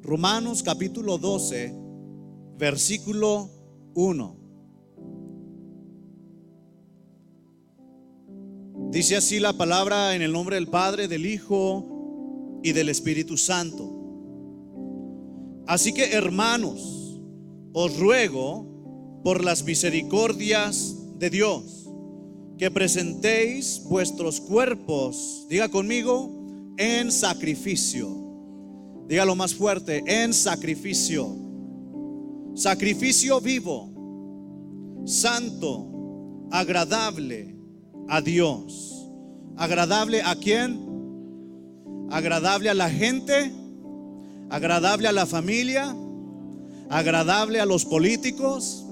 Romanos capítulo 12, versículo 1. Dice así la palabra: en el nombre del Padre, del Hijo y del Espíritu Santo. Así que, hermanos, os ruego por las misericordias de Dios que presentéis vuestros cuerpos, diga conmigo, en sacrificio. Dígalo más fuerte: en sacrificio. Sacrificio vivo, santo, agradable a Dios. ¿Agradable a quién? Agradable a la gente, agradable a la familia, agradable a los políticos,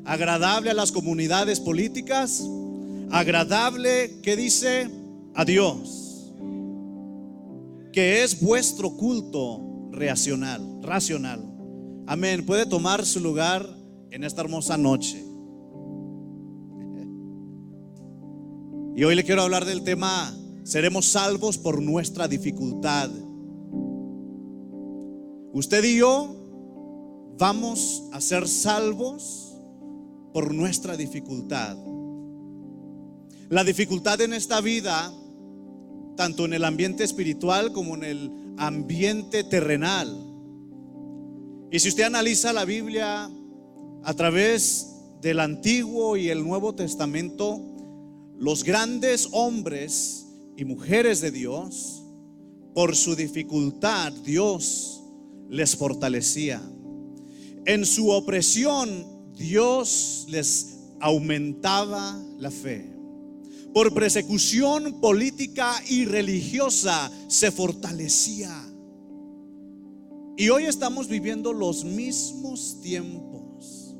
agradable a las comunidades políticas, agradable, ¿qué dice? A Dios, que es vuestro culto racional. Amén. Puede tomar su lugar en esta hermosa noche. Y hoy le quiero hablar del tema: seremos salvos por nuestra dificultad. Usted y yo vamos a ser salvos por nuestra dificultad. La dificultad en esta vida, tanto en el ambiente espiritual como en el ambiente terrenal. Y si usted analiza la Biblia a través del Antiguo y el Nuevo Testamento, los grandes hombres y mujeres de Dios, por su dificultad, Dios les fortalecía. En su opresión, Dios les aumentaba la fe. Por persecución política y religiosa, se fortalecía. Y hoy estamos viviendo los mismos tiempos.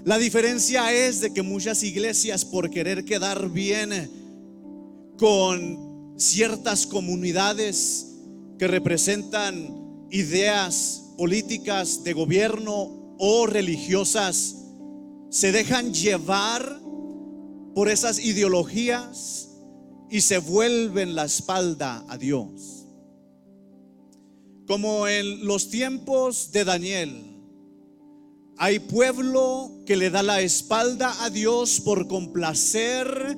La diferencia es de que muchas iglesias, por querer quedar bien con ciertas comunidades que representan ideas políticas de gobierno o religiosas, se dejan llevar por esas ideologías y se vuelven la espalda a Dios. Como en los tiempos de Daniel, hay pueblo que le da la espalda a Dios por complacer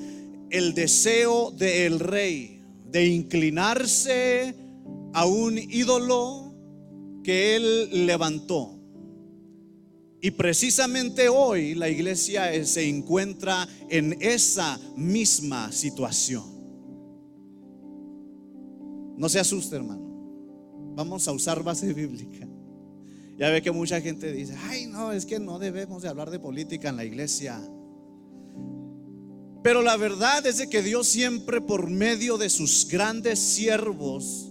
el deseo del rey de inclinarse a un ídolo que él levantó. Y precisamente hoy la iglesia se encuentra en esa misma situación. No se asuste, hermano. Vamos a usar base bíblica. Ya ve que mucha gente dice: ay, no, es que no debemos de hablar de política en la iglesia. Pero la verdad es de que Dios siempre, por medio de sus grandes siervos,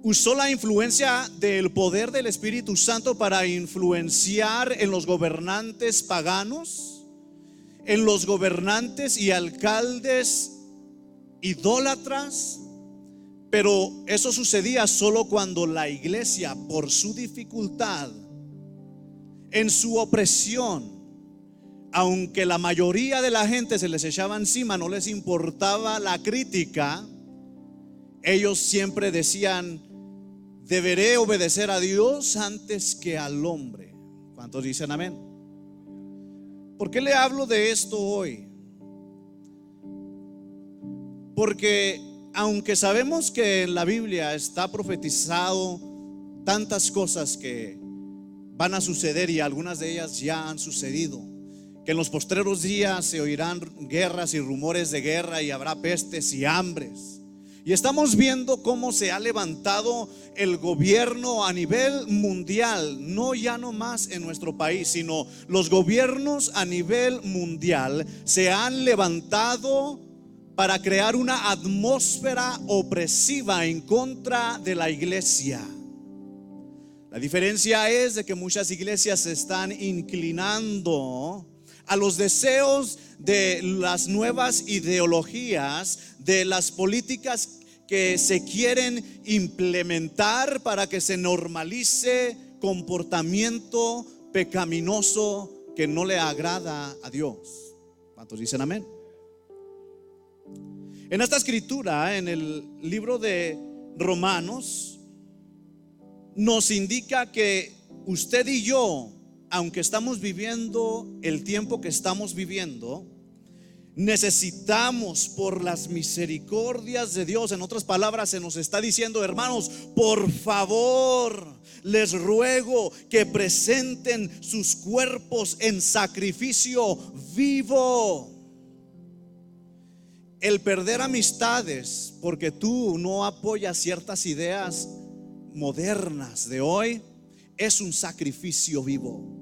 usó la influencia del poder del Espíritu Santo para influenciar en los gobernantes paganos, en los gobernantes y alcaldes idólatras. Pero eso sucedía solo cuando la iglesia, por su dificultad, en su opresión, aunque la mayoría de la gente se les echaba encima, no les importaba la crítica, ellos siempre decían: deberé obedecer a Dios antes que al hombre. ¿Cuántos dicen amén? ¿Por qué le hablo de esto hoy? Porque aunque sabemos que en la Biblia está profetizado tantas cosas que van a suceder, y algunas de ellas ya han sucedido, que en los postreros días se oirán guerras y rumores de guerra, y habrá pestes y hambres. Y estamos viendo cómo se ha levantado el gobierno a nivel mundial, no ya no más en nuestro país, sino los gobiernos a nivel mundial se han levantado para crear una atmósfera opresiva en contra de la iglesia. La diferencia es de que muchas iglesias se están inclinando a los deseos de las nuevas ideologías, de las políticas que se quieren implementar para que se normalice comportamiento pecaminoso que no le agrada a Dios. ¿Cuántos dicen amén? En esta escritura, en el libro de Romanos, nos indica que usted y yo, aunque estamos viviendo el tiempo que estamos viviendo, necesitamos, por las misericordias de Dios, en otras palabras se nos está diciendo: hermanos, por favor, les ruego que presenten sus cuerpos en sacrificio vivo. El perder amistades porque tú no apoyas ciertas ideas modernas de hoy es un sacrificio vivo.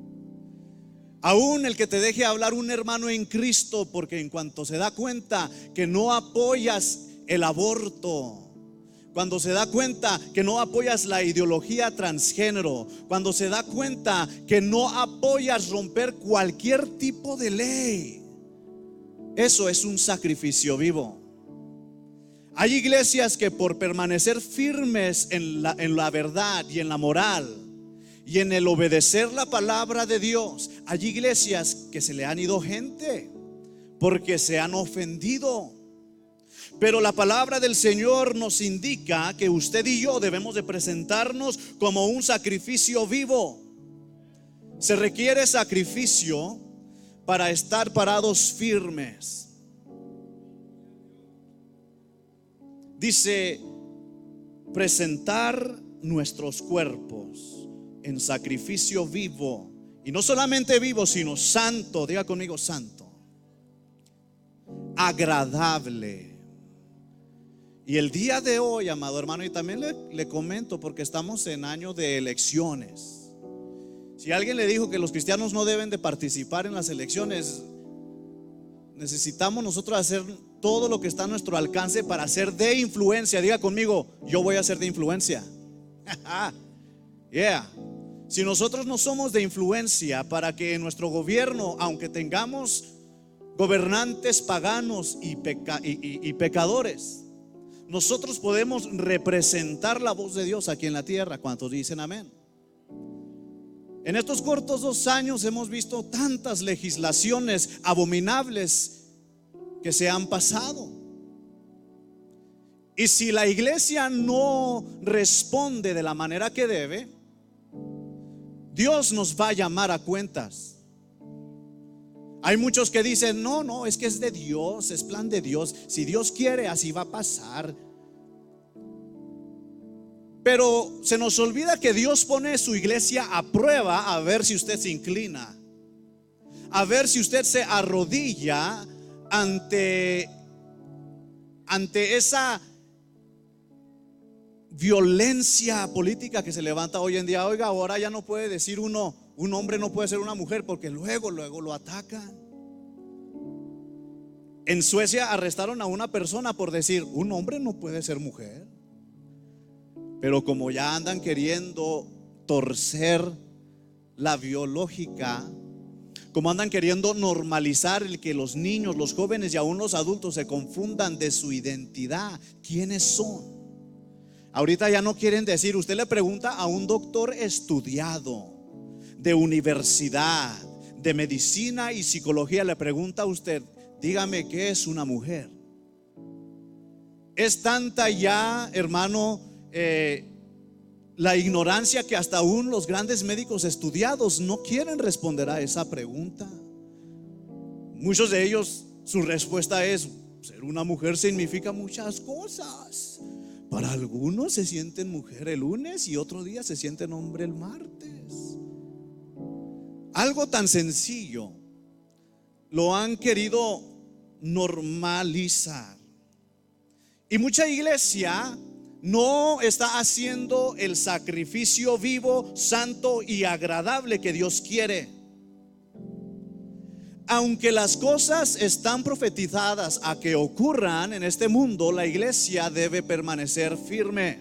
Aún el que te deje hablar un hermano en Cristo, porque en cuanto se da cuenta que no apoyas el aborto, cuando se da cuenta que no apoyas la ideología transgénero, cuando se da cuenta que no apoyas romper cualquier tipo de ley, eso es un sacrificio vivo. Hay iglesias que por permanecer firmes en la verdad y en la moral y en el obedecer la palabra de Dios, hay iglesias que se le han ido gente porque se han ofendido. Pero la palabra del Señor nos indica que usted y yo debemos de presentarnos como un sacrificio vivo. Se requiere sacrificio para estar parados firmes. Dice: presentar nuestros cuerpos en sacrificio vivo. Y no solamente vivo, sino santo. Diga conmigo: santo, agradable. Y el día de hoy, amado hermano, y también le comento, porque estamos en año de elecciones. Si alguien le dijo que los cristianos no deben de participar en las elecciones, necesitamos nosotros hacer todo lo que está a nuestro alcance para ser de influencia. Diga conmigo: yo voy a ser de influencia. Yeah. Si nosotros no somos de influencia para que en nuestro gobierno, aunque tengamos gobernantes paganos y pecadores, nosotros podemos representar la voz de Dios aquí en la tierra. ¿Cuántos dicen amén? En estos cortos 2 años hemos visto tantas legislaciones abominables que se han pasado. Y si la iglesia no responde de la manera que debe, Dios nos va a llamar a cuentas. Hay muchos que dicen: no, es que es de Dios, es plan de Dios. Si Dios quiere, así va a pasar. Pero se nos olvida que Dios pone su iglesia a prueba, a ver si usted se inclina, a ver si usted se arrodilla ante esa violencia política que se levanta hoy en día. Oiga, ahora ya no puede decir un hombre no puede ser una mujer, porque luego lo atacan. En Suecia arrestaron a una persona por decir: un hombre no puede ser mujer. Pero como ya andan queriendo torcer la biológica, como andan queriendo normalizar el que los niños, los jóvenes y aún los adultos se confundan de su identidad, quiénes son. Ahorita ya no quieren decir. Usted le pregunta a un doctor estudiado de universidad, de medicina y psicología, le pregunta a usted: dígame, ¿qué es una mujer? Es tanta ya, hermano, la ignorancia que hasta aún los grandes médicos estudiados no quieren responder a esa pregunta. Muchos de ellos, su respuesta es: ser una mujer significa muchas cosas. Para algunos se sienten mujer el lunes y otro día se sienten hombre el martes. Algo tan sencillo lo han querido normalizar. Y mucha iglesia no está haciendo el sacrificio vivo, santo y agradable que Dios quiere. Aunque las cosas están profetizadas a que ocurran en este mundo, la iglesia debe permanecer firme.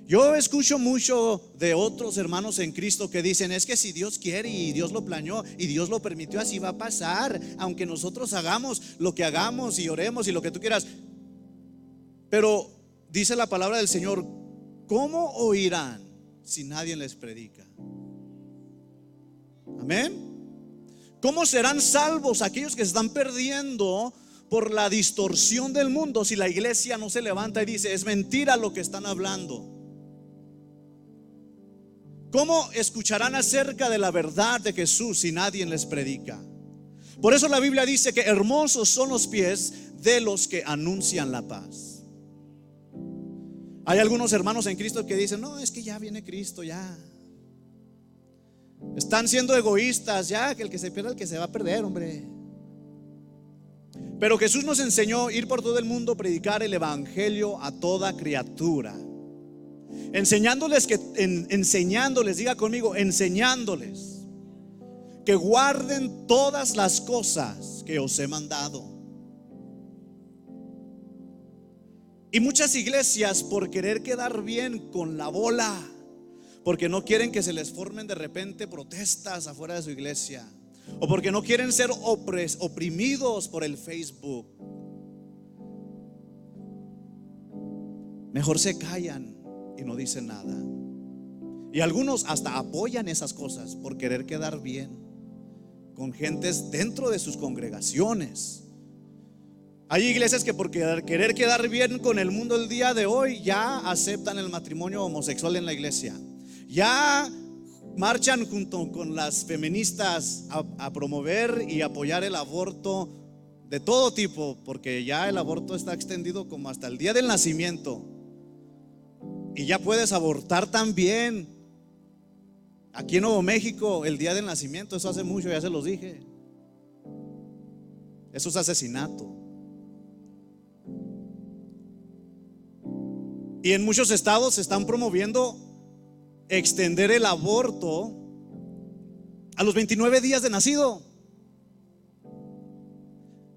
Yo escucho mucho de otros hermanos en Cristo que dicen: es que si Dios quiere y Dios lo planeó y Dios lo permitió, así va a pasar, aunque nosotros hagamos lo que hagamos y oremos y lo que tú quieras. Pero dice la palabra del Señor: ¿cómo oirán si nadie les predica? Amén. ¿Cómo serán salvos aquellos que se están perdiendo por la distorsión del mundo si la iglesia no se levanta y dice: es mentira lo que están hablando? ¿Cómo escucharán acerca de la verdad de Jesús si nadie les predica? Por eso la Biblia dice que hermosos son los pies de los que anuncian la paz. Hay algunos hermanos en Cristo que dicen: no, es que ya viene Cristo, ya. Están siendo egoístas, ya, que el que se pierda, el que se va a perder, hombre. Pero Jesús nos enseñó a ir por todo el mundo, predicar el evangelio a toda criatura, enseñándoles diga conmigo, enseñándoles que guarden todas las cosas que os he mandado. Y muchas iglesias, por querer quedar bien con la bola, porque no quieren que se les formen de repente protestas afuera de su iglesia, o porque no quieren ser oprimidos por el Facebook, mejor se callan y no dicen nada. Y algunos hasta apoyan esas cosas por querer quedar bien con gentes dentro de sus congregaciones. Hay iglesias que por querer quedar bien con el mundo el día de hoy ya aceptan el matrimonio homosexual en la iglesia, ya marchan junto con las feministas a promover y apoyar el aborto de todo tipo, porque ya el aborto está extendido como hasta el día del nacimiento, y ya puedes abortar también aquí en Nuevo México el día del nacimiento. Eso hace mucho, ya se los dije. Eso es asesinato. Y en muchos estados se están promoviendo extender el aborto a los 29 días de nacido.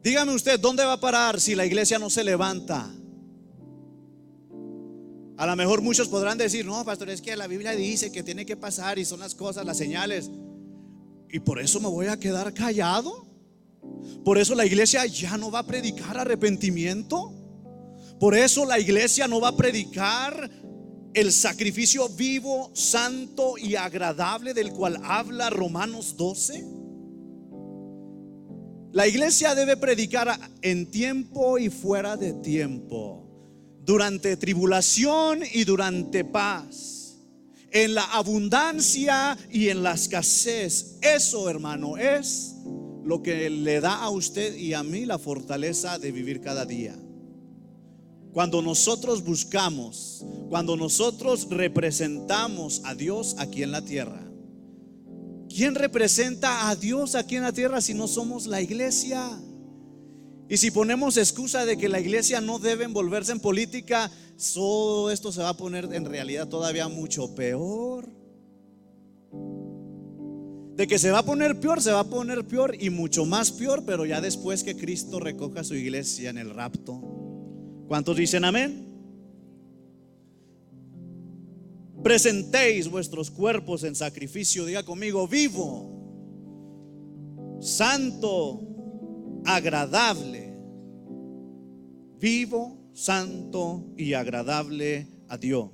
Dígame usted, ¿dónde va a parar si la iglesia no se levanta? A lo mejor muchos podrán decir: no, pastor, es que la Biblia dice que tiene que pasar y son las cosas, las señales, y por eso me voy a quedar callado. Por eso la iglesia ya no va a predicar arrepentimiento. Por eso la iglesia no va a predicar el sacrificio vivo, santo y agradable del cual habla Romanos 12. La iglesia debe predicar en tiempo y fuera de tiempo, durante tribulación y durante paz, en la abundancia y en la escasez. Eso, hermano, es lo que le da a usted y a mí la fortaleza de vivir cada día. Cuando nosotros buscamos, cuando nosotros representamos a Dios aquí en la tierra. ¿Quién representa a Dios aquí en la tierra si no somos la iglesia? Y si ponemos excusa de que la iglesia no debe envolverse en política, todo esto se va a poner en realidad todavía mucho peor. De que se va a poner peor, se va a poner peor y mucho más peor, pero ya después que Cristo recoja a su iglesia en el rapto. ¿Cuántos dicen amén? Presentéis vuestros cuerpos en sacrificio, diga conmigo, vivo, santo, agradable. Vivo, santo y agradable a Dios.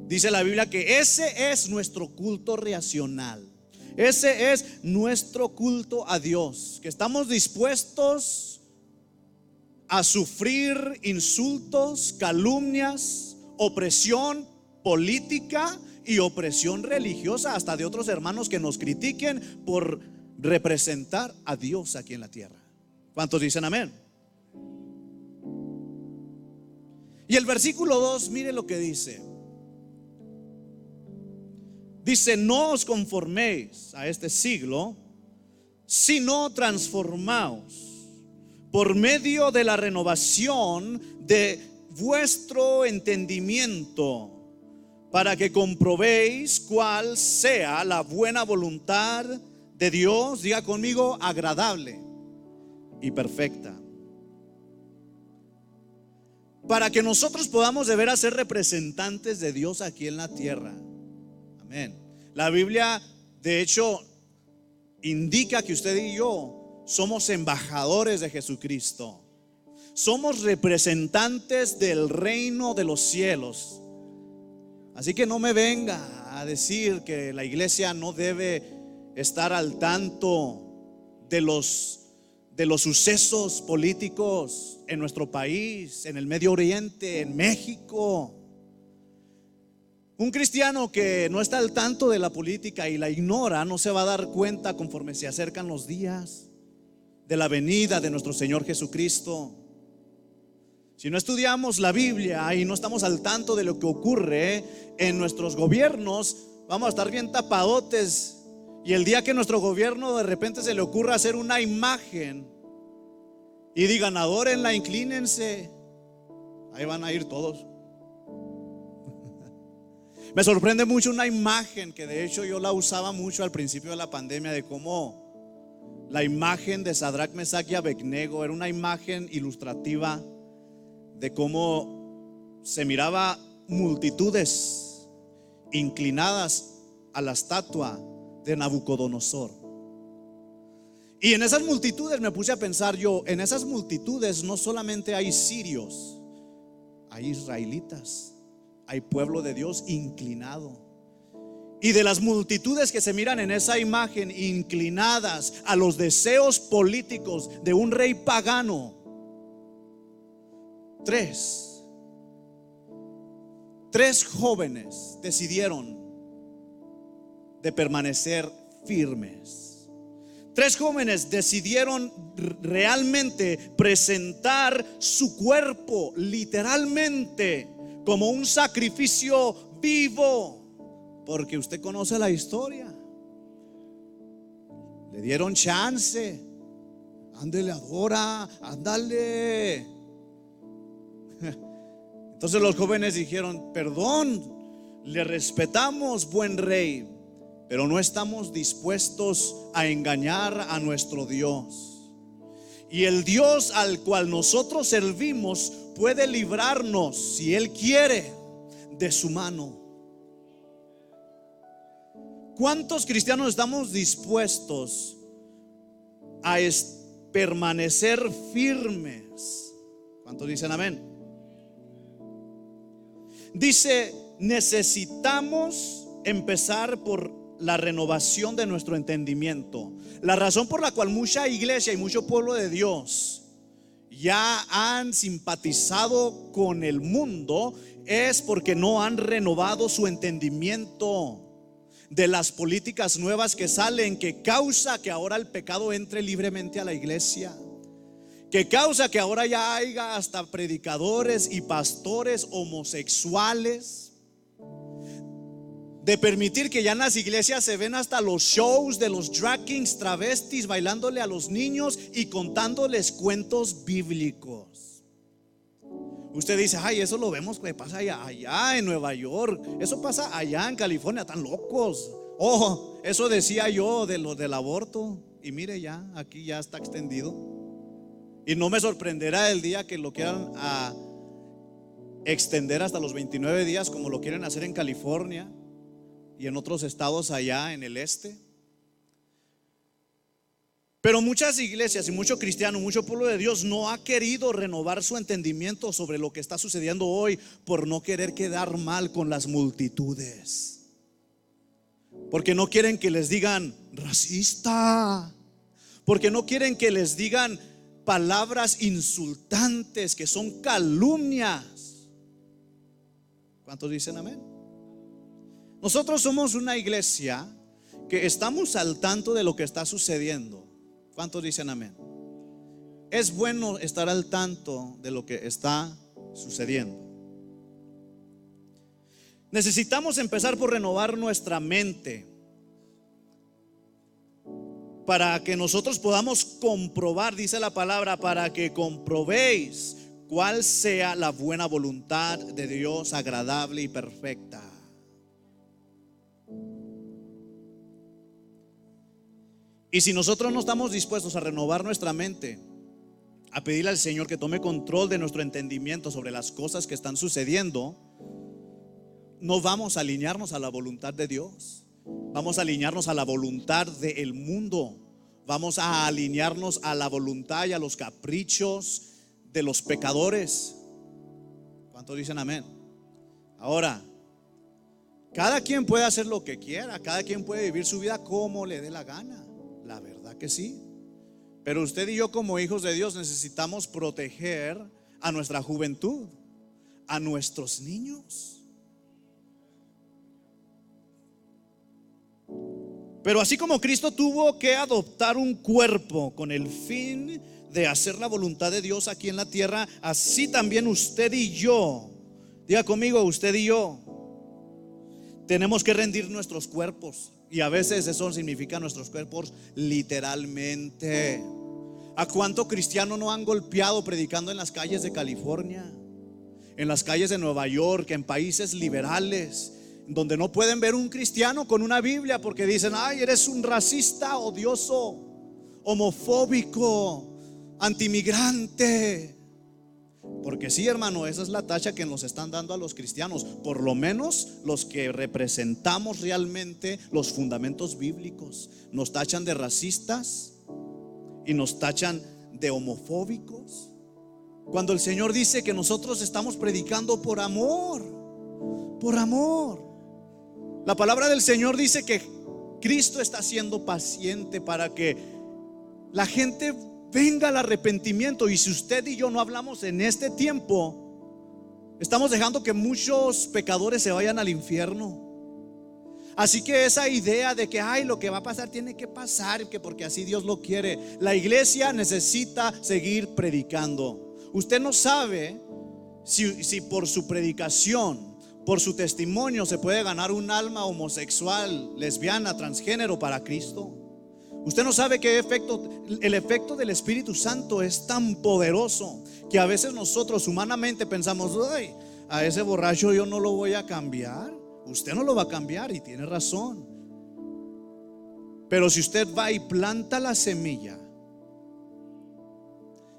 Dice la Biblia que ese es nuestro culto racional. Ese es nuestro culto a Dios, que estamos dispuestos a sufrir insultos, calumnias, opresión política y opresión religiosa, hasta de otros hermanos que nos critiquen por representar a Dios aquí en la tierra. ¿Cuántos dicen amén? Y el versículo 2, mire lo que dice. Dice: no os conforméis a este siglo, sino transformaos por medio de la renovación de vuestro entendimiento, para que comprobéis cuál sea la buena voluntad de Dios, diga conmigo, agradable y perfecta. Para que nosotros podamos de veras ser representantes de Dios aquí en la tierra. Amén. La Biblia, de hecho, indica que usted y yo somos embajadores de Jesucristo. Somos representantes del reino de los cielos. Así que no me venga a decir que la iglesia no debe estar al tanto de los sucesos políticos en nuestro país, en el Medio Oriente, en México. Un cristiano que no está al tanto de la política y la ignora no se va a dar cuenta conforme se acercan los días de la venida de nuestro Señor Jesucristo. Si no estudiamos la Biblia y no estamos al tanto de lo que ocurre en nuestros gobiernos, vamos a estar bien tapadotes. Y el día que nuestro gobierno de repente se le ocurra hacer una imagen y digan, adórenla, inclínense, ahí van a ir todos. Me sorprende mucho una imagen que de hecho yo la usaba mucho al principio de la pandemia, de cómo la imagen de Sadrach, Mesach y Abednego era una imagen ilustrativa de cómo se miraba multitudes inclinadas a la estatua de Nabucodonosor. Y en esas multitudes me puse a pensar yo, en esas multitudes no solamente hay sirios, hay israelitas, hay pueblo de Dios inclinado. Y de las multitudes que se miran en esa imagen, inclinadas a los deseos políticos de un rey pagano, tres jóvenes decidieron de permanecer firmes. Tres jóvenes decidieron realmente presentar su cuerpo literalmente como un sacrificio vivo, porque usted conoce la historia. Le dieron chance, ándele, adora, ándale. Entonces los jóvenes dijeron, perdón, le respetamos, buen rey, pero no estamos dispuestos a engañar a nuestro Dios. Y el Dios al cual nosotros servimos puede librarnos, si Él quiere, de su mano. ¿Cuántos cristianos estamos dispuestos a permanecer firmes? ¿Cuántos dicen amén? Dice, necesitamos empezar por la renovación de nuestro entendimiento. La razón por la cual mucha iglesia y mucho pueblo de Dios ya han simpatizado con el mundo es porque no han renovado su entendimiento de las políticas nuevas que salen, que causa que ahora el pecado entre libremente a la iglesia, que causa que ahora ya haya hasta predicadores y pastores homosexuales, de permitir que ya en las iglesias se ven hasta los shows de los drag kings, travestis, bailándole a los niños y contándoles cuentos bíblicos. Usted dice, ay, eso lo vemos que pasa allá en Nueva York, eso pasa allá en California, están locos. Oh, eso decía yo de lo del aborto, y mire, ya aquí ya está extendido. Y no me sorprenderá el día que lo quieran extender hasta los 29 días, como lo quieren hacer en California y en otros estados allá en el este. Pero muchas iglesias y mucho cristiano, mucho pueblo de Dios no ha querido renovar su entendimiento sobre lo que está sucediendo hoy, por no querer quedar mal con las multitudes, porque no quieren que les digan racista, porque no quieren que les digan palabras insultantes que son calumnias. ¿Cuántos dicen amén? Nosotros somos una iglesia que estamos al tanto de lo que está sucediendo. ¿Cuántos dicen amén? Es bueno estar al tanto de lo que está sucediendo. Necesitamos empezar por renovar nuestra mente para que nosotros podamos comprobar, dice la palabra, para que comprobéis cuál sea la buena voluntad de Dios, agradable y perfecta. Y si nosotros no estamos dispuestos a renovar nuestra mente, a pedirle al Señor que tome control de nuestro entendimiento sobre las cosas que están sucediendo, no vamos a alinearnos a la voluntad de Dios. Vamos a alinearnos a la voluntad del mundo. Vamos a alinearnos a la voluntad y a los caprichos de los pecadores. ¿Cuántos dicen amén? Ahora, cada quien puede hacer lo que quiera, cada quien puede vivir su vida como le dé la gana. La verdad que sí. Pero usted y yo, como hijos de Dios, necesitamos proteger a nuestra juventud, a nuestros niños. Pero así como Cristo tuvo que adoptar un cuerpo con el fin de hacer la voluntad de Dios aquí en la tierra, así también usted y yo, diga conmigo, usted y yo tenemos que rendir nuestros cuerpos. Y a veces eso significa nuestros cuerpos literalmente. ¿A cuánto cristiano no han golpeado predicando en las calles de California, en las calles de Nueva York, en países liberales, donde no pueden ver un cristiano con una Biblia porque dicen: ay, eres un racista, odioso, homofóbico, antimigrante? Porque sí, hermano, esa es la tacha que nos están dando a los cristianos, por lo menos los que representamos realmente los fundamentos bíblicos. Nos tachan de racistas y nos tachan de homofóbicos, cuando el Señor dice que nosotros estamos predicando por amor. Por amor. La palabra del Señor dice que Cristo está siendo paciente para que la gente venga al arrepentimiento. Y si usted y yo no hablamos en este tiempo, estamos dejando que muchos pecadores se vayan al infierno. Así que esa idea de que ay, lo que va a pasar tiene que pasar, que porque así Dios lo quiere, la iglesia necesita seguir predicando. Usted no sabe si por su predicación, por su testimonio, se puede ganar un alma homosexual, lesbiana, transgénero para Cristo. Usted no sabe qué efecto, el efecto del Espíritu Santo es tan poderoso que a veces nosotros humanamente pensamos: ay, a ese borracho yo no lo voy a cambiar. Usted no lo va a cambiar y tiene razón. Pero si usted va y planta la semilla,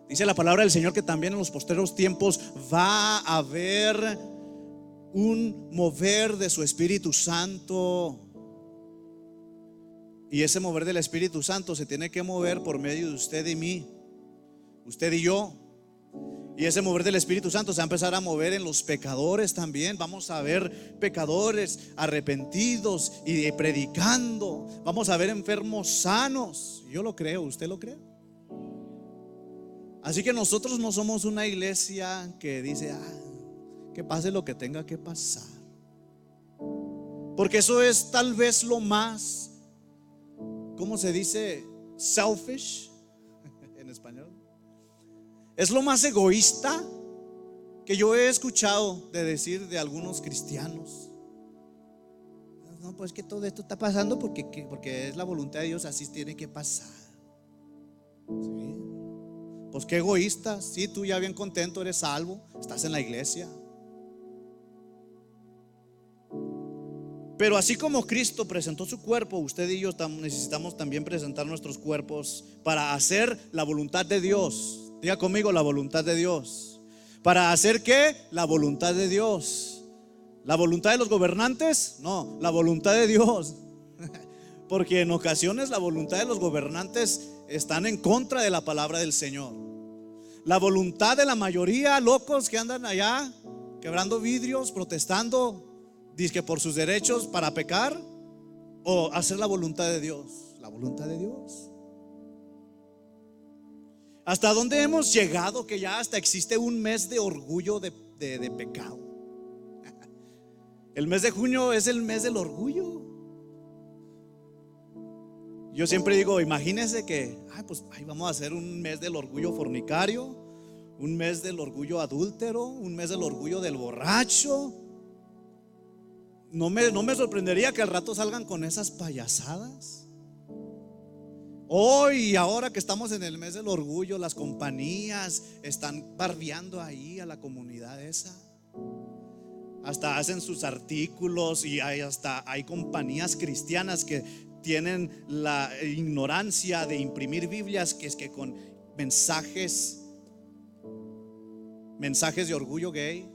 dice la palabra del Señor que también en los postreros tiempos va a haber un mover de su Espíritu Santo. Y ese mover del Espíritu Santo se tiene que mover por medio de usted y mí, usted y yo. Y ese mover del Espíritu Santo se va a empezar a mover en los pecadores también. Vamos a ver pecadores arrepentidos y predicando. Vamos a ver enfermos sanos. Yo lo creo, ¿usted lo cree? Así que nosotros no somos una iglesia que dice: que pase lo que tenga que pasar. Porque eso es tal vez lo más, ¿cómo se dice? Selfish en español. Es lo más egoísta que yo he escuchado de decir de algunos cristianos. No, pues que todo esto está pasando porque es la voluntad de Dios, así tiene que pasar. ¿Sí? Pues qué egoísta. Sí, tú ya bien contento, eres salvo, estás en la iglesia. Pero así como Cristo presentó su cuerpo, usted y yo necesitamos también presentar nuestros cuerpos para hacer la voluntad de Dios. Diga conmigo, la voluntad de Dios. ¿Para hacer qué? La voluntad de Dios. ¿La voluntad de los gobernantes? No, la voluntad de Dios. Porque en ocasiones la voluntad de los gobernantes están en contra de la palabra del Señor. La voluntad de la mayoría locos que andan allá quebrando vidrios, protestando, dizque por sus derechos para pecar, o hacer la voluntad de Dios. La voluntad de Dios. ¿Hasta dónde hemos llegado que ya hasta existe un mes de orgullo de pecado? El mes de junio es el mes del orgullo. Yo siempre digo, imagínense que pues vamos a hacer un mes del orgullo fornicario, un mes del orgullo adúltero, un mes del orgullo del borracho. No me sorprendería que al rato salgan con esas payasadas. Hoy, ahora que estamos en el mes del orgullo, las compañías están barbeando ahí a la comunidad esa. Hasta hacen sus artículos y hasta hay compañías cristianas que tienen la ignorancia de imprimir Biblias que es que con mensajes de orgullo gay.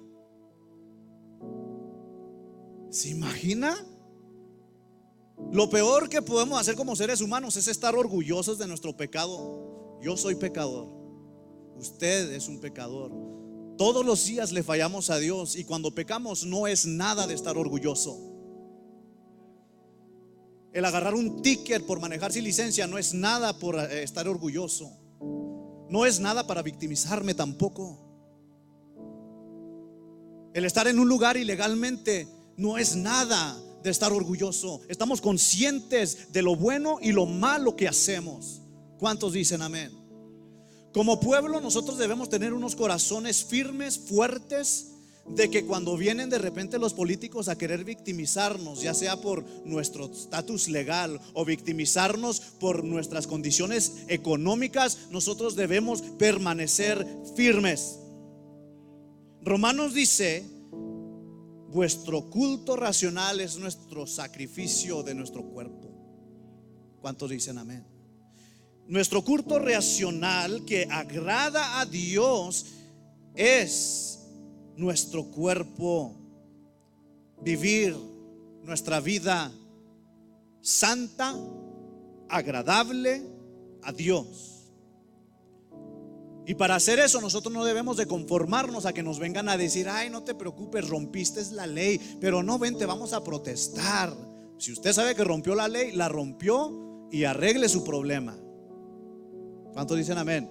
¿Se imagina? Lo peor que podemos hacer como seres humanos es estar orgullosos de nuestro pecado. Yo soy pecador, usted es un pecador. Todos los días le fallamos a Dios y cuando pecamos no es nada de estar orgulloso. El agarrar un ticket por manejar sin licencia no es nada por estar orgulloso. No es nada para victimizarme tampoco. El estar en un lugar ilegalmente no es nada de estar orgulloso. Estamos conscientes de lo bueno y lo malo que hacemos. ¿Cuántos dicen amén? Como pueblo nosotros debemos tener unos corazones firmes, fuertes, de que cuando vienen de repente los políticos a querer victimizarnos, ya sea por nuestro estatus legal o victimizarnos por nuestras condiciones económicas, nosotros debemos permanecer firmes. Romanos dice: vuestro culto racional es nuestro sacrificio de nuestro cuerpo. ¿Cuántos dicen amén? Nuestro culto racional que agrada a Dios es nuestro cuerpo. Vivir nuestra vida santa, agradable a Dios. Y para hacer eso nosotros no debemos de conformarnos a que nos vengan a decir: ay, no te preocupes, rompiste la ley, pero no, vente, vamos a protestar. Si usted sabe que rompió la ley, la rompió y arregle su problema. ¿Cuántos dicen amén?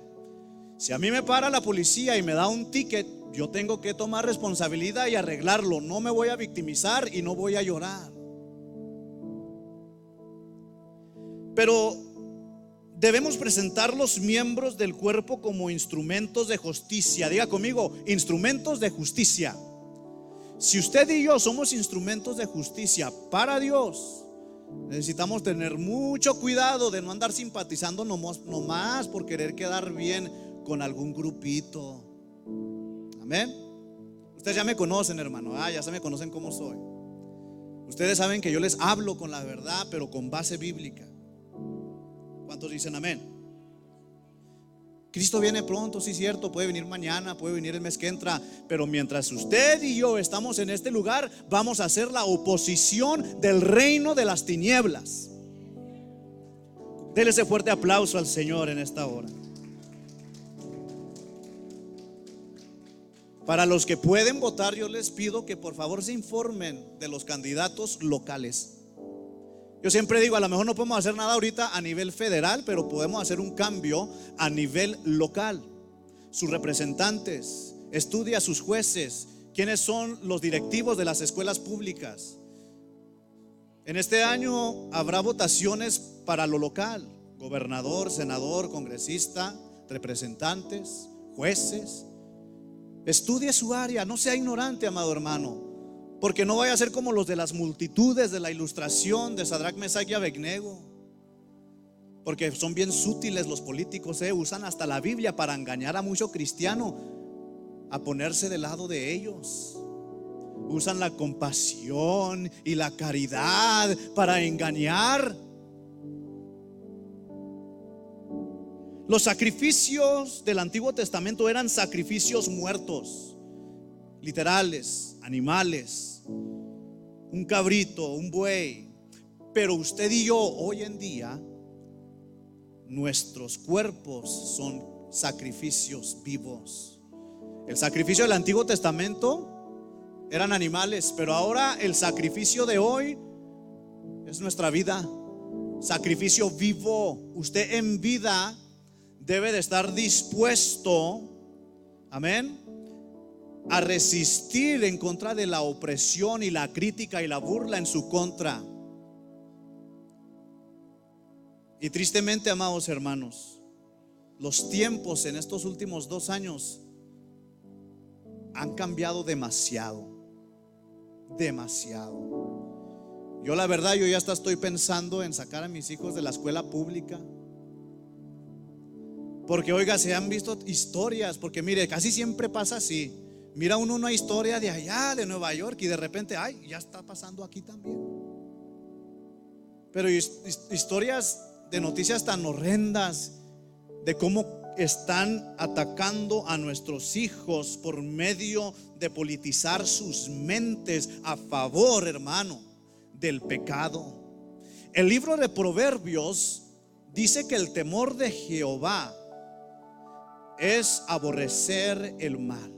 Si a mí me para la policía y me da un ticket, yo tengo que tomar responsabilidad y arreglarlo. No me voy a victimizar y no voy a llorar. Pero debemos presentar los miembros del cuerpo como instrumentos de justicia. Diga conmigo: instrumentos de justicia. Si usted y yo somos instrumentos de justicia para Dios, necesitamos tener mucho cuidado de no andar simpatizando nomás por querer quedar bien con algún grupito. Amén. Ustedes ya me conocen, hermano. Ya se me conocen cómo soy. Ustedes saben que yo les hablo con la verdad, pero con base bíblica. ¿Cuántos dicen amén? Cristo viene pronto, sí, cierto. Puede venir mañana, puede venir el mes que entra. Pero mientras usted y yo estamos en este lugar, vamos a hacer la oposición del reino de las tinieblas. Dele ese fuerte aplauso al Señor en esta hora. Para los que pueden votar, yo les pido que por favor se informen de los candidatos locales. Yo siempre digo, a lo mejor no podemos hacer nada ahorita a nivel federal, pero podemos hacer un cambio a nivel local. Sus representantes, estudia a sus jueces, quiénes son los directivos de las escuelas públicas. En este año habrá votaciones para lo local: gobernador, senador, congresista, representantes, jueces. Estudie su área, no sea ignorante, amado hermano, porque no vaya a ser como los de las multitudes de la ilustración de Sadrach, Mesach y Abednego. Porque son bien sutiles los políticos, usan hasta la Biblia para engañar a mucho cristiano a ponerse del lado de ellos. Usan la compasión y la caridad para engañar. Los sacrificios del Antiguo Testamento eran sacrificios muertos, literales, animales, un cabrito, un buey. Pero usted y yo hoy en día, nuestros cuerpos son sacrificios vivos. El sacrificio del Antiguo Testamento eran animales, pero ahora el sacrificio de hoy es nuestra vida, sacrificio vivo. Usted en vida debe de estar dispuesto, amén, a resistir en contra de la opresión y la crítica y la burla en su contra. Y tristemente, amados hermanos, los tiempos en estos últimos 2 años han cambiado demasiado. Yo la verdad, yo ya hasta estoy pensando en sacar a mis hijos de la escuela pública. Porque oiga, se han visto historias, porque mire, casi siempre pasa así. Mira uno una historia de allá, de Nueva York, y de repente, ay, ya está pasando aquí también. Pero historias de noticias tan horrendas, de cómo están atacando a nuestros hijos por medio de politizar sus mentes a favor, hermano, del pecado. El libro de Proverbios dice que el temor de Jehová es aborrecer el mal.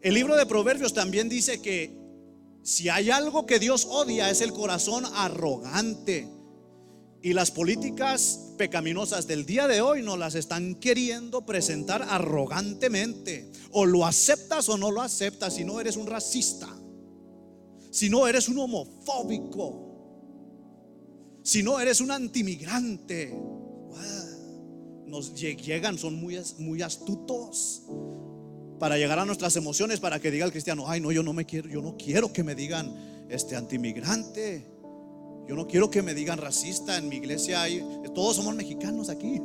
El libro de Proverbios también dice que si hay algo que Dios odia es el corazón arrogante. Y las políticas pecaminosas del día de hoy nos las están queriendo presentar arrogantemente. O lo aceptas o no lo aceptas, si no eres un racista. si no eres un homofóbico, si no eres un antimigrante. Nos llegan, son muy astutos para llegar a nuestras emociones, para que diga el cristiano: ay, no, yo no quiero que me digan antimigrante, yo no quiero que me digan racista. En mi iglesia todos somos mexicanos aquí.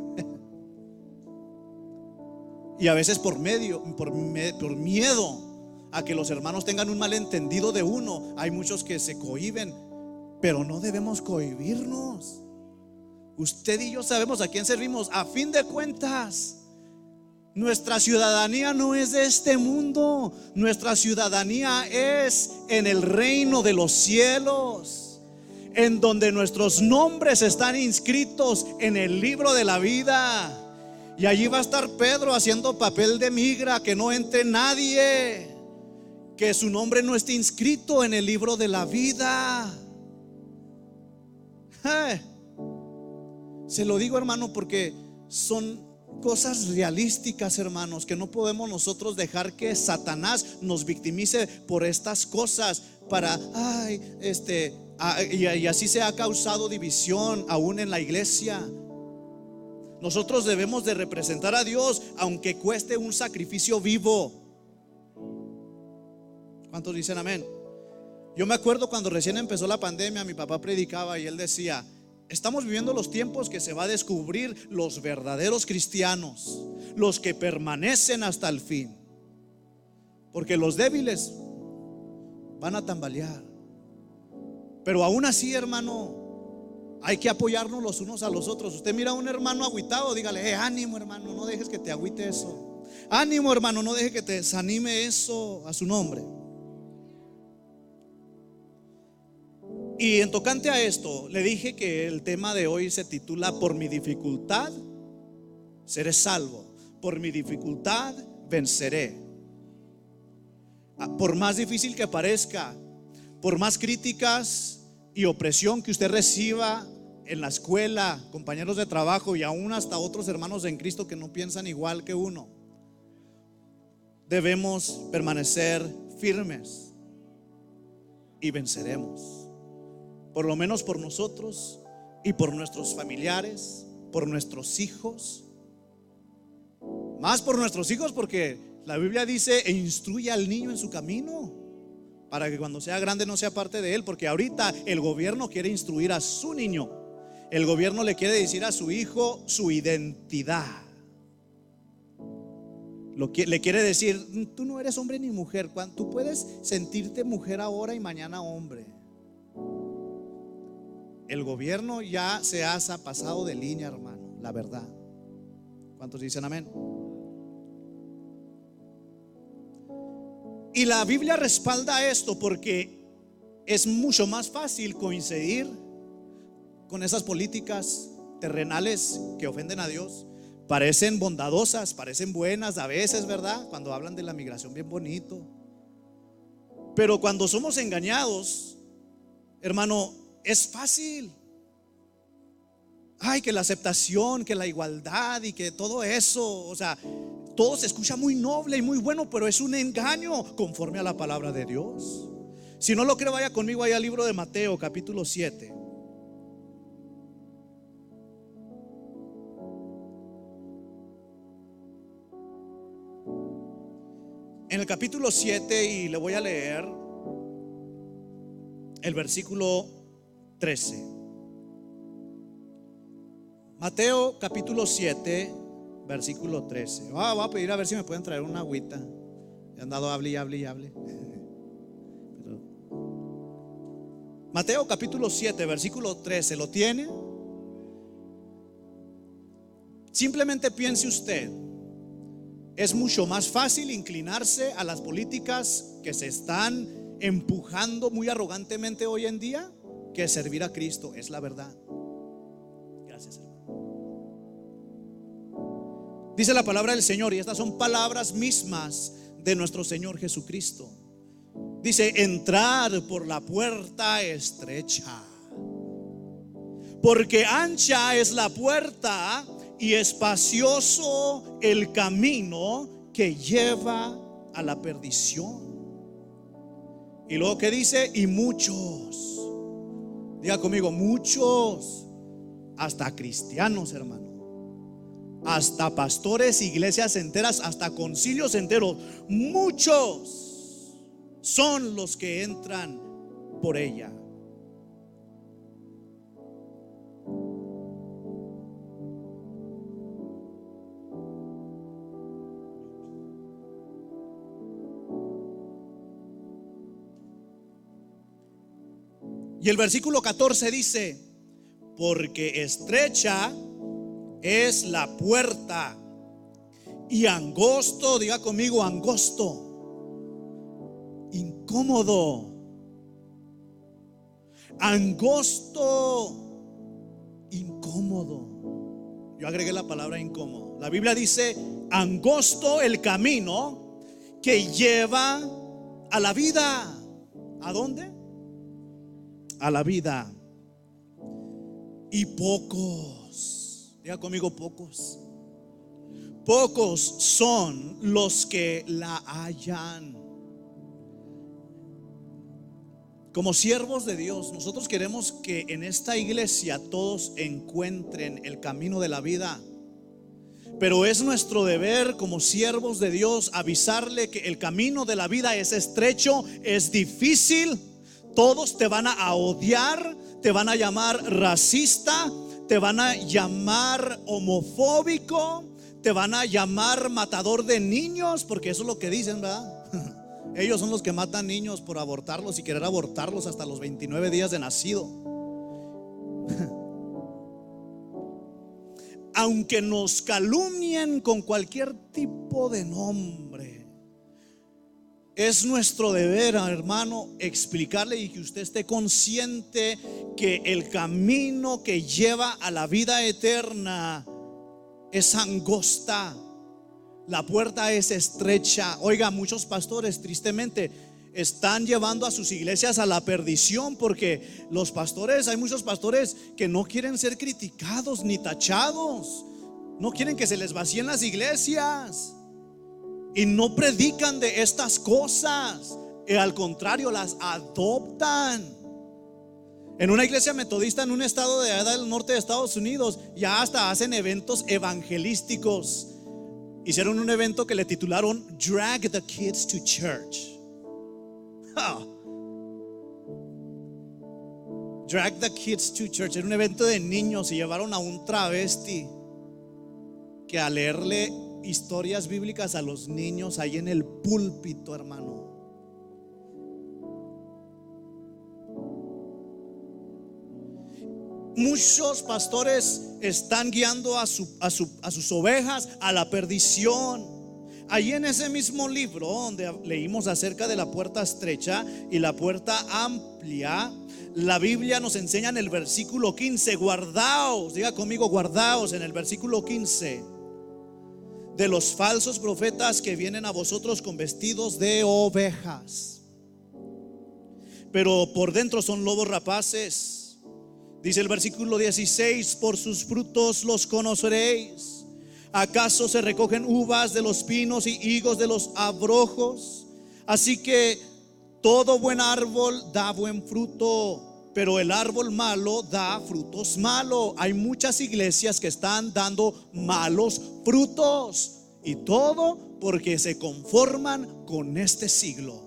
Y a veces por miedo a que los hermanos tengan un malentendido de uno, hay muchos que se cohíben, pero no debemos cohibirnos. Usted y yo sabemos a quién servimos. A fin de cuentas, nuestra ciudadanía no es de este mundo. Nuestra ciudadanía es en el reino de los cielos, en donde nuestros nombres están inscritos en el libro de la vida. Y allí va a estar Pedro haciendo papel de migra, que no entre nadie, que su nombre no esté inscrito en el libro de la vida. Se lo digo, hermano, porque son cosas realísticas, hermanos, que no podemos nosotros dejar que Satanás nos victimice por estas cosas para y así se ha causado división aún en la iglesia. Nosotros debemos de representar a Dios, aunque cueste un sacrificio vivo. ¿Cuántos dicen amén? Yo me acuerdo cuando recién empezó la pandemia, mi papá predicaba y él decía: estamos viviendo los tiempos que se va a descubrir los verdaderos cristianos, los que permanecen hasta el fin, porque los débiles van a tambalear. Pero aún así, hermano, hay que apoyarnos los unos a los otros. Usted mira a un hermano agüitado, dígale: ánimo, hermano, no dejes que te agüite eso. Ánimo, hermano, no dejes que te desanime eso, a su nombre. Y en tocante a esto, le dije que el tema de hoy se titula: por mi dificultad seré salvo, por mi dificultad venceré. Por más difícil que parezca, por más críticas y opresión que usted reciba en la escuela, compañeros de trabajo y aún hasta otros hermanos en Cristo que no piensan igual que uno, debemos permanecer firmes y venceremos. Por lo menos por nosotros y por nuestros familiares, por nuestros hijos. Más por nuestros hijos, porque la Biblia dice: e instruye al niño en su camino, para que cuando sea grande no sea parte de él. Porque ahorita el gobierno quiere instruir a su niño. El gobierno le quiere decir a su hijo su identidad. Le quiere decir: tú no eres hombre ni mujer. Tú puedes sentirte mujer ahora y mañana hombre. El gobierno ya se ha pasado de línea, hermano, la verdad. ¿Cuántos dicen amén? Y la Biblia respalda esto, porque es mucho más fácil coincidir con esas políticas terrenales que ofenden a Dios. Parecen bondadosas, parecen buenas a veces, ¿verdad? Cuando hablan de la migración, bien bonito. Pero cuando somos engañados, hermano, es fácil. Ay, que la aceptación, que la igualdad y que todo eso, o sea, todo se escucha muy noble y muy bueno, pero es un engaño conforme a la palabra de Dios. Si no lo cree, vaya conmigo ahí al libro de Mateo, capítulo 7. En el capítulo 7, y le voy a leer el versículo 13. Mateo capítulo 7, versículo 13. Voy a pedir a ver si me pueden traer una agüita. He andado hable y hable y hable. Mateo capítulo 7, versículo 13. ¿Lo tiene? Simplemente piense usted: es mucho más fácil inclinarse a las políticas que se están empujando muy arrogantemente hoy en día que servir a Cristo. Es la verdad. Gracias, hermano. Dice la palabra del Señor, y estas son palabras mismas de nuestro Señor Jesucristo. Dice: entrad por la puerta estrecha, porque ancha es la puerta y espacioso el camino que lleva a la perdición, Y luego, ¿qué dice? Y muchos, diga conmigo, muchos, hasta cristianos, hermano, hasta pastores, iglesias enteras, hasta concilios enteros, muchos son los que entran por ella. Y el versículo 14 dice: porque estrecha es la puerta y angosto, diga conmigo, angosto, incómodo, angosto, incómodo. Yo agregué la palabra incómodo. La Biblia dice: angosto el camino que lleva a la vida. ¿A dónde? A la vida. Y pocos, diga conmigo, pocos, pocos son los que la hallan. Como siervos de Dios, nosotros queremos que en esta iglesia todos encuentren el camino de la vida. Pero es nuestro deber como siervos de Dios avisarle que el camino de la vida es estrecho, es difícil. Todos te van a odiar, te van a llamar racista, te van a llamar homofóbico, te van a llamar matador de niños, porque eso es lo que dicen, ¿verdad? Ellos son los que matan niños por abortarlos y querer abortarlos hasta los 29 días de nacido. Aunque nos calumnien con cualquier tipo de nombre, es nuestro deber, hermano, explicarle y que usted esté consciente que el camino que lleva a la vida eterna es angosta, la puerta es estrecha. Oiga, muchos pastores tristemente están llevando a sus iglesias a la perdición, porque los pastores, hay muchos pastores que no quieren ser criticados ni tachados, no quieren que se les vacíen las iglesias. Y no predican de estas cosas, al contrario, las adoptan. En una iglesia metodista en un estado de allá del norte de Estados Unidos, ya hasta hacen eventos evangelísticos. Hicieron un evento que le titularon Drag the Kids to Church. Drag the Kids to Church. Era un evento de niños y llevaron a un travesti que a leerle historias bíblicas a los niños ahí en el púlpito, hermano. Muchos pastores están guiando a sus ovejas a la perdición. Allí en ese mismo libro donde leímos acerca de la puerta estrecha y la puerta amplia, la Biblia nos enseña en el versículo 15: guardaos, diga conmigo, guardaos, en el versículo 15, de los falsos profetas que vienen a vosotros con vestidos de ovejas, pero por dentro son lobos rapaces. Dice el versículo 16: por sus frutos los conoceréis. ¿Acaso se recogen uvas de los pinos y higos de los abrojos? Así que todo buen árbol da buen fruto, pero el árbol malo da frutos malos. Hay muchas iglesias que están dando malos frutos, y todo porque se conforman con este siglo.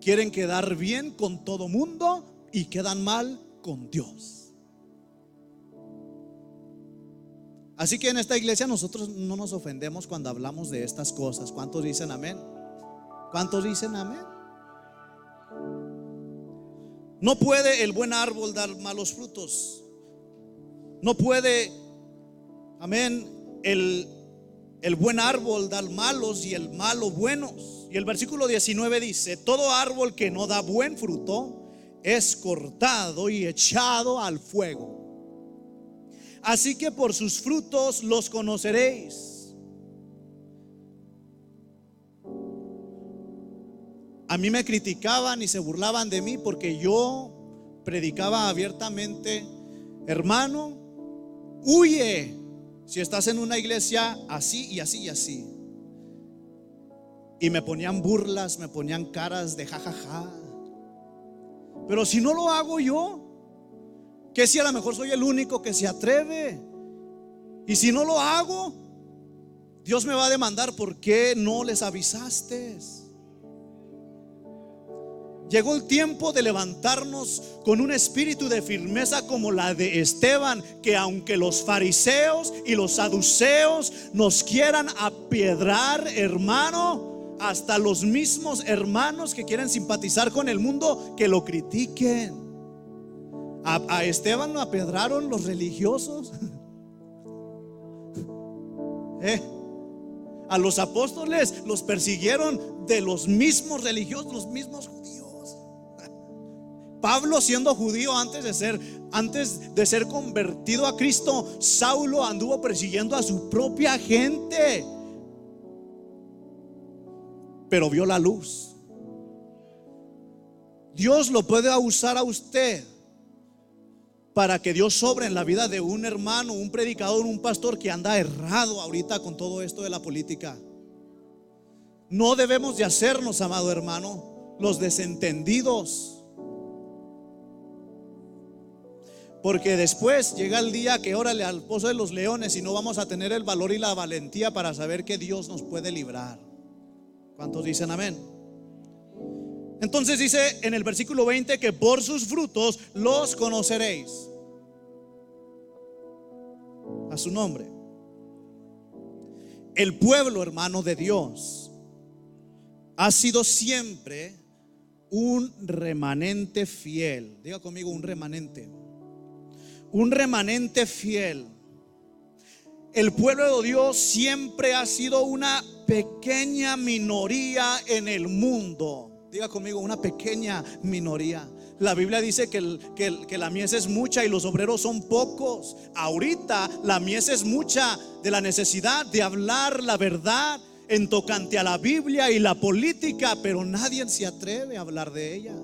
Quieren quedar bien con todo mundo y quedan mal con Dios. Así que en esta iglesia nosotros no nos ofendemos cuando hablamos de estas cosas. ¿Cuántos dicen amén? ¿Cuántos dicen amén? No puede el buen árbol dar malos frutos. No puede, amén, el buen árbol dar malos y el malo buenos. Y el versículo 19 dice: todo árbol que no da buen fruto es cortado y echado al fuego. Así que por sus frutos los conoceréis. A mí me criticaban y se burlaban de mí porque yo predicaba abiertamente: hermano, huye si estás en una iglesia así y así y así. Y me ponían burlas, me ponían caras de jajaja. Pero si no lo hago yo, ¿qué si a lo mejor soy el único que se atreve? Y si no lo hago, Dios me va a demandar. ¿Por qué no les avisaste? Llegó el tiempo de levantarnos con un espíritu de firmeza como la de Esteban, que aunque los fariseos y los saduceos nos quieran apiedrar, hermano, hasta los mismos hermanos que quieren simpatizar con el mundo, que lo critiquen. A Esteban lo apiedraron los religiosos. A los apóstoles los persiguieron de los mismos religiosos, los mismos judíos. Pablo, siendo judío antes de ser convertido a Cristo, Saulo anduvo persiguiendo a su propia gente, pero vio la luz. Dios lo puede usar a usted para que Dios sobre en la vida de un hermano, un predicador, un pastor que anda errado ahorita con todo esto de la política. No debemos de hacernos, amado hermano, los desentendidos, porque después llega el día que órale al pozo de los leones y no vamos a tener el valor y la valentía para saber que Dios nos puede librar. ¿Cuántos dicen amén? Entonces dice en el versículo 20 que por sus frutos los conoceréis. A su nombre. El pueblo, hermano, de Dios ha sido siempre un remanente fiel. Diga conmigo, un remanente. Un remanente fiel. El pueblo de Dios siempre ha sido una pequeña minoría en el mundo. Diga conmigo, una pequeña minoría. La Biblia dice que la mies es mucha y los obreros son pocos. Ahorita la mies es mucha de la necesidad de hablar la verdad en tocante a la Biblia y la política, pero nadie se atreve a hablar de ella.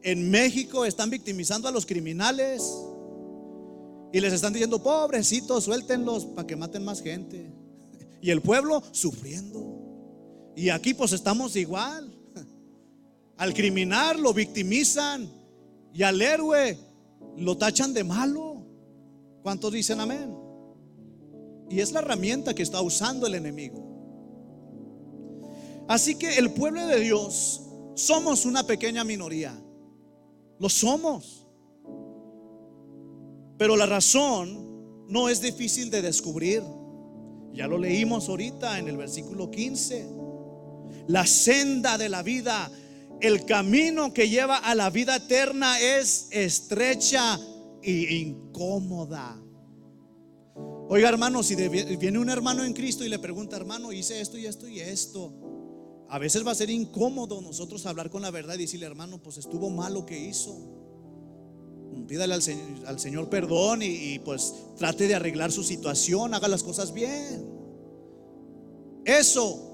En México están victimizando a los criminales y les están diciendo, pobrecitos, suéltenlos para que maten más gente. Y el pueblo sufriendo. Y aquí pues estamos igual. Al criminal lo victimizan y al héroe lo tachan de malo. ¿Cuántos dicen amén? Y es la herramienta que está usando el enemigo. Así que el pueblo de Dios somos una pequeña minoría. Lo somos. Pero la razón no es difícil de descubrir. Ya lo leímos ahorita en el versículo 15. La senda de la vida, el camino que lleva a la vida eterna es estrecha e incómoda. Oiga, hermano, si viene un hermano en Cristo y le pregunta, hermano, hice esto y esto y esto, a veces va a ser incómodo nosotros hablar con la verdad y decirle, hermano, pues estuvo mal lo que hizo. Pídale al Señor perdón y pues trate de arreglar su situación, haga las cosas bien. Eso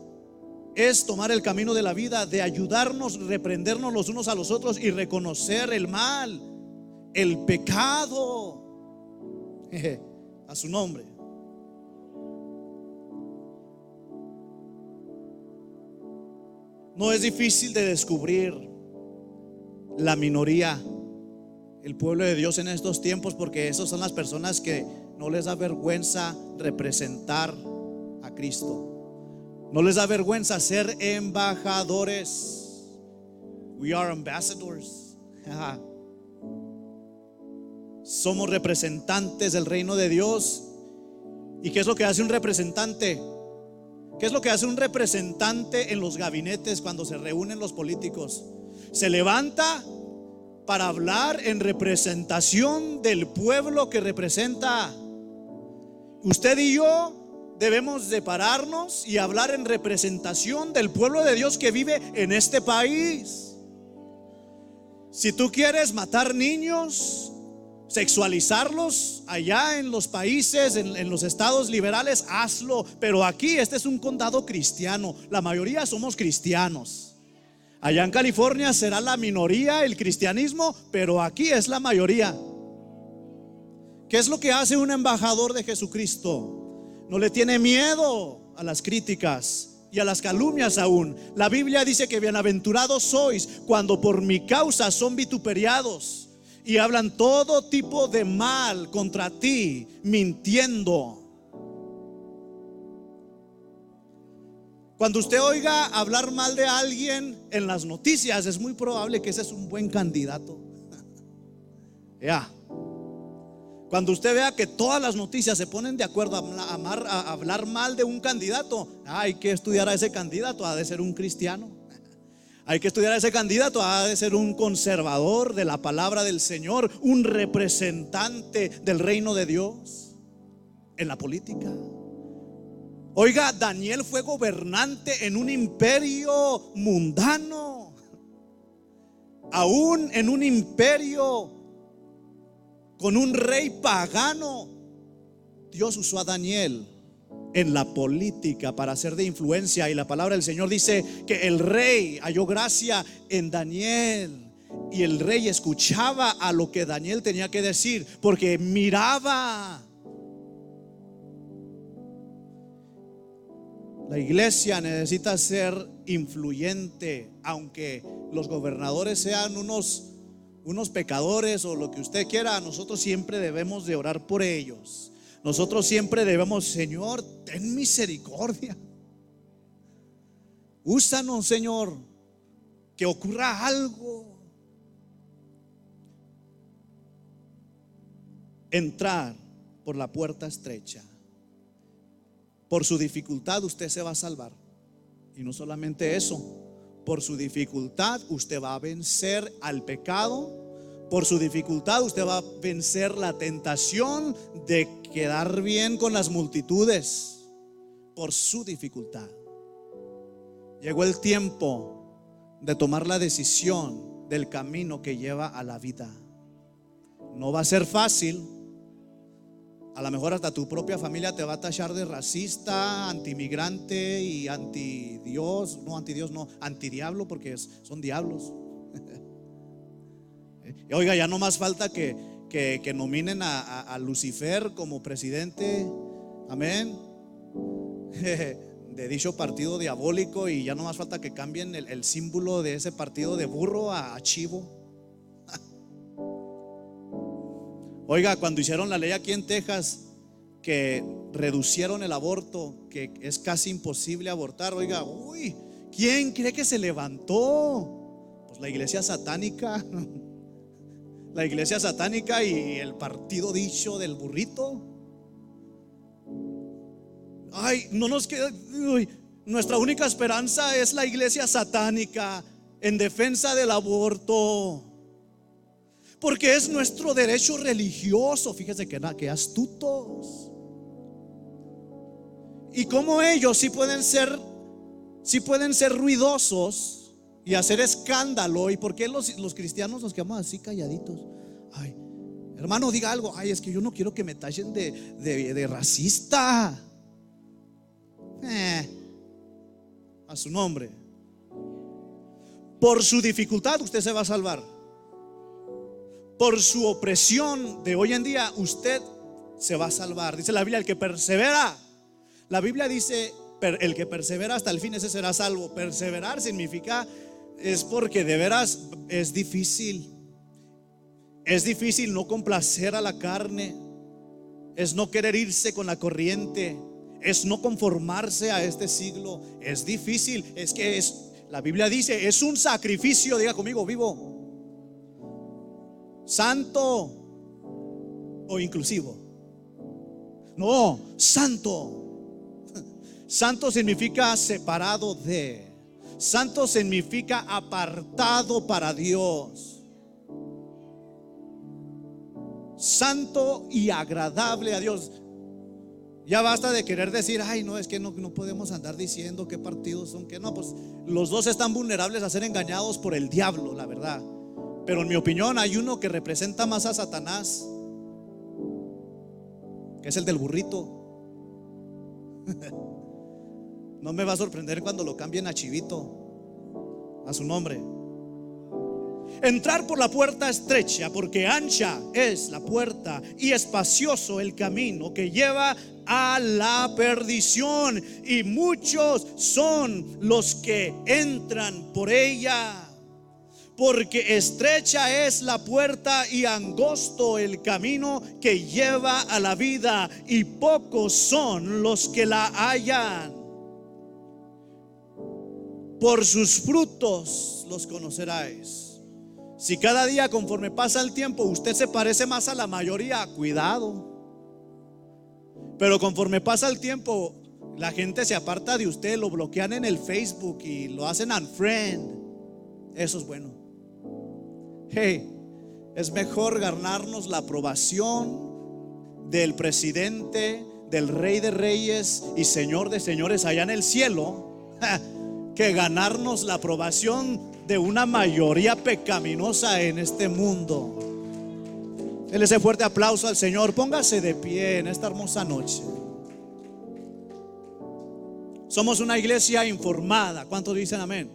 es tomar el camino de la vida, de ayudarnos, reprendernos los unos a los otros y reconocer el mal, el pecado. A su nombre. No es difícil de descubrir la minoría, el pueblo de Dios en estos tiempos, porque esas son las personas que no les da vergüenza representar a Cristo. No les da vergüenza ser embajadores. We are ambassadors. Somos representantes del reino de Dios. ¿Y qué es lo que hace un representante? ¿Qué es lo que hace un representante en los gabinetes cuando se reúnen los políticos? Se levanta para hablar en representación del pueblo que representa. Usted y yo debemos de pararnos y hablar en representación del pueblo de Dios que vive en este país. Si tú quieres matar niños, sexualizarlos allá en los países, en los estados liberales, hazlo. Pero aquí este es un condado cristiano. La mayoría somos cristianos. Allá en California será la minoría el cristianismo, pero aquí es la mayoría. ¿Qué es lo que hace un embajador de Jesucristo? No le tiene miedo a las críticas. y a las calumnias aún. La Biblia dice que bienaventurados sois cuando por mi causa son vituperiados y hablan todo tipo de mal contra ti, mintiendo. Cuando usted oiga hablar mal de alguien en las noticias, es muy probable que ese es un buen candidato. Ya. Cuando usted vea que todas las noticias se ponen de acuerdo a hablar mal de un candidato, hay que estudiar a ese candidato, ha de ser un cristiano. Hay que estudiar a ese candidato, ha de ser un conservador de la palabra del Señor, un representante del reino de Dios en la política. Oiga, Daniel fue gobernante en un imperio mundano, aún en un imperio con un rey pagano. Dios usó a Daniel en la política para ser de influencia, y la palabra del Señor dice que el rey halló gracia en Daniel, y el rey escuchaba a lo que Daniel tenía que decir porque miraba. La iglesia necesita ser influyente, aunque los gobernadores sean unos pecadores o lo que usted quiera. Nosotros siempre debemos de orar por ellos. Nosotros siempre debemos: Señor, ten misericordia, úsanos, Señor, que ocurra algo. Entrar por la puerta estrecha. Por su dificultad usted se va a salvar. Y no solamente eso, por su dificultad usted va a vencer al pecado. Por su dificultad usted va a vencer la tentación de quedar bien con las multitudes. Por su dificultad. Llegó el tiempo de tomar la decisión del camino que lleva a la vida. No va a ser fácil. A lo mejor hasta tu propia familia te va a tachar de racista, antimigrante y antidios. No, antidios no, antidiablo, porque son diablos. Y oiga, ya no más falta que nominen a Lucifer como presidente. Amén. De dicho partido diabólico, y ya no más falta que cambien el símbolo de ese partido de burro a chivo. Oiga, cuando hicieron la ley aquí en Texas, que reducieron el aborto, que es casi imposible abortar, oiga, ¿quién cree que se levantó? Pues la iglesia satánica. La iglesia satánica y el partido dicho del burrito. Ay, no nos queda. Nuestra única esperanza es la iglesia satánica en defensa del aborto, porque es nuestro derecho religioso. Fíjese que astutos. Y como ellos sí pueden ser ruidosos y hacer escándalo. ¿Y por qué los cristianos nos quedamos así calladitos? Ay, hermano, diga algo. Ay, es que yo no quiero que me tachen de racista. A su nombre. Por su dificultad usted se va a salvar. Por su opresión de hoy en día usted se va a salvar. Dice la Biblia: el que persevera. La Biblia dice: el que persevera hasta el fin, ese será salvo. Perseverar significa, es porque de veras es difícil. Es difícil no complacer a la carne. Es no querer irse con la corriente. Es no conformarse a este siglo. Es difícil. La Biblia dice: es un sacrificio, diga conmigo, vivo, santo o inclusivo. No, santo. Santo significa separado de. Santo significa apartado para Dios. Santo y agradable a Dios. Ya basta de querer decir: ay, no, es que no podemos andar diciendo qué partidos son, que no. Pues los dos están vulnerables a ser engañados por el diablo, la verdad. Pero en mi opinión hay uno que representa más a Satanás, que es el del burrito. No me va a sorprender cuando lo cambien a Chivito, a su nombre. Entrar por la puerta estrecha, porque ancha es la puerta y espacioso el camino que lleva a la perdición, y muchos son los que entran por ella. Porque estrecha es la puerta y angosto el camino que lleva a la vida, y pocos son los que la hallan. Por sus frutos los conoceráis. Si cada día, conforme pasa el tiempo, usted se parece más a la mayoría, cuidado. Pero conforme pasa el tiempo, la gente se aparta de usted, lo bloquean en el Facebook y lo hacen unfriend. Eso es bueno. Hey, es mejor ganarnos la aprobación del presidente, del Rey de Reyes y Señor de Señores allá en el cielo, que ganarnos la aprobación de una mayoría pecaminosa en este mundo. Dele ese fuerte aplauso al Señor. Póngase de pie en esta hermosa noche. Somos una iglesia informada. ¿Cuántos dicen amén?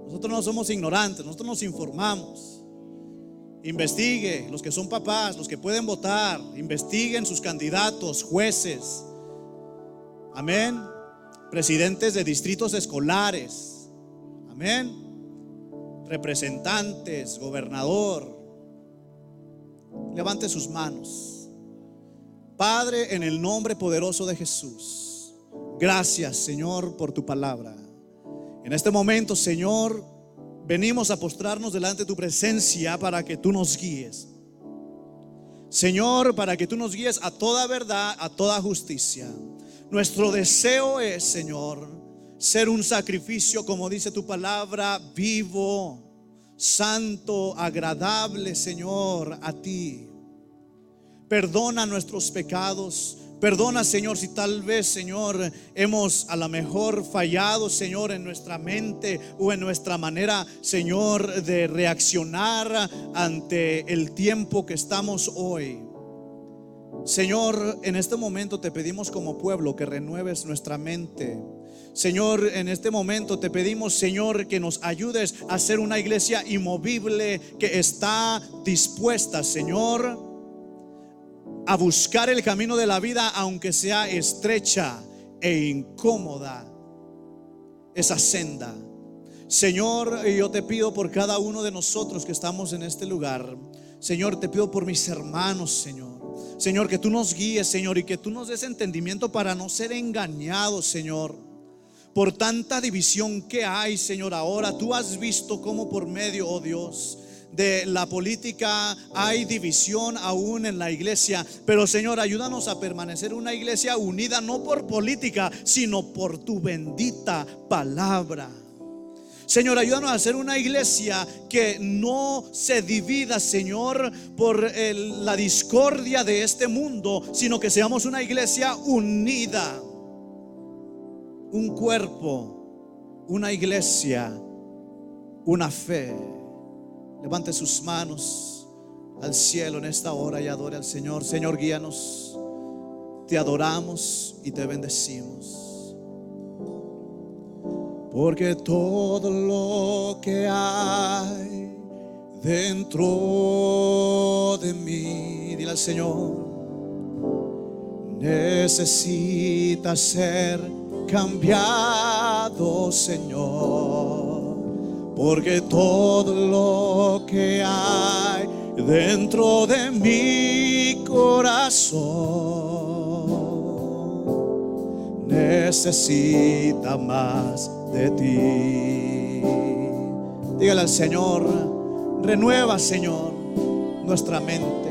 Nosotros no somos ignorantes, nosotros nos informamos. Investigue, los que son papás, los que pueden votar, investiguen sus candidatos, jueces, amén, presidentes de distritos escolares, amén, representantes, gobernador. Levante sus manos. Padre, en el nombre poderoso de Jesús, gracias, Señor, por tu palabra. En este momento, Señor, venimos a postrarnos delante de tu presencia para que tú nos guíes, Señor, para que tú nos guíes a toda verdad, a toda justicia. Nuestro deseo es, Señor, ser un sacrificio, como dice tu palabra, vivo, santo, agradable, Señor, a ti. Perdona nuestros pecados. Perdona, Señor, si tal vez, Señor, hemos a lo mejor fallado, Señor, en nuestra mente o en nuestra manera, Señor, de reaccionar ante el tiempo que estamos hoy. Señor, en este momento te pedimos como pueblo que renueves nuestra mente. Señor, en este momento te pedimos, Señor, que nos ayudes a ser una iglesia inmovible que está dispuesta, Señor, a buscar el camino de la vida, aunque sea estrecha e incómoda esa senda. Señor, yo te pido por cada uno de nosotros que estamos en este lugar. Señor, te pido por mis hermanos, Señor. Señor, que tú nos guíes, Señor, y que tú nos des entendimiento para no ser engañados, Señor, por tanta división que hay, Señor. Ahora tú has visto cómo por medio, oh Dios, de la política hay división aún en la iglesia. Pero, Señor, ayúdanos a permanecer una iglesia unida, no por política, sino por tu bendita palabra. Señor, ayúdanos a ser una iglesia que no se divida, Señor, por la discordia de este mundo, sino que seamos una iglesia unida, un cuerpo, una iglesia, una fe. Levante sus manos al cielo en esta hora y adore al Señor. Señor, guíanos. Te adoramos y te bendecimos. Porque todo lo que hay dentro de mí, dile al Señor, necesita ser cambiado, Señor. Porque todo lo que hay dentro de mi corazón necesita más de ti. Dígale al Señor, renueva, Señor, nuestra mente.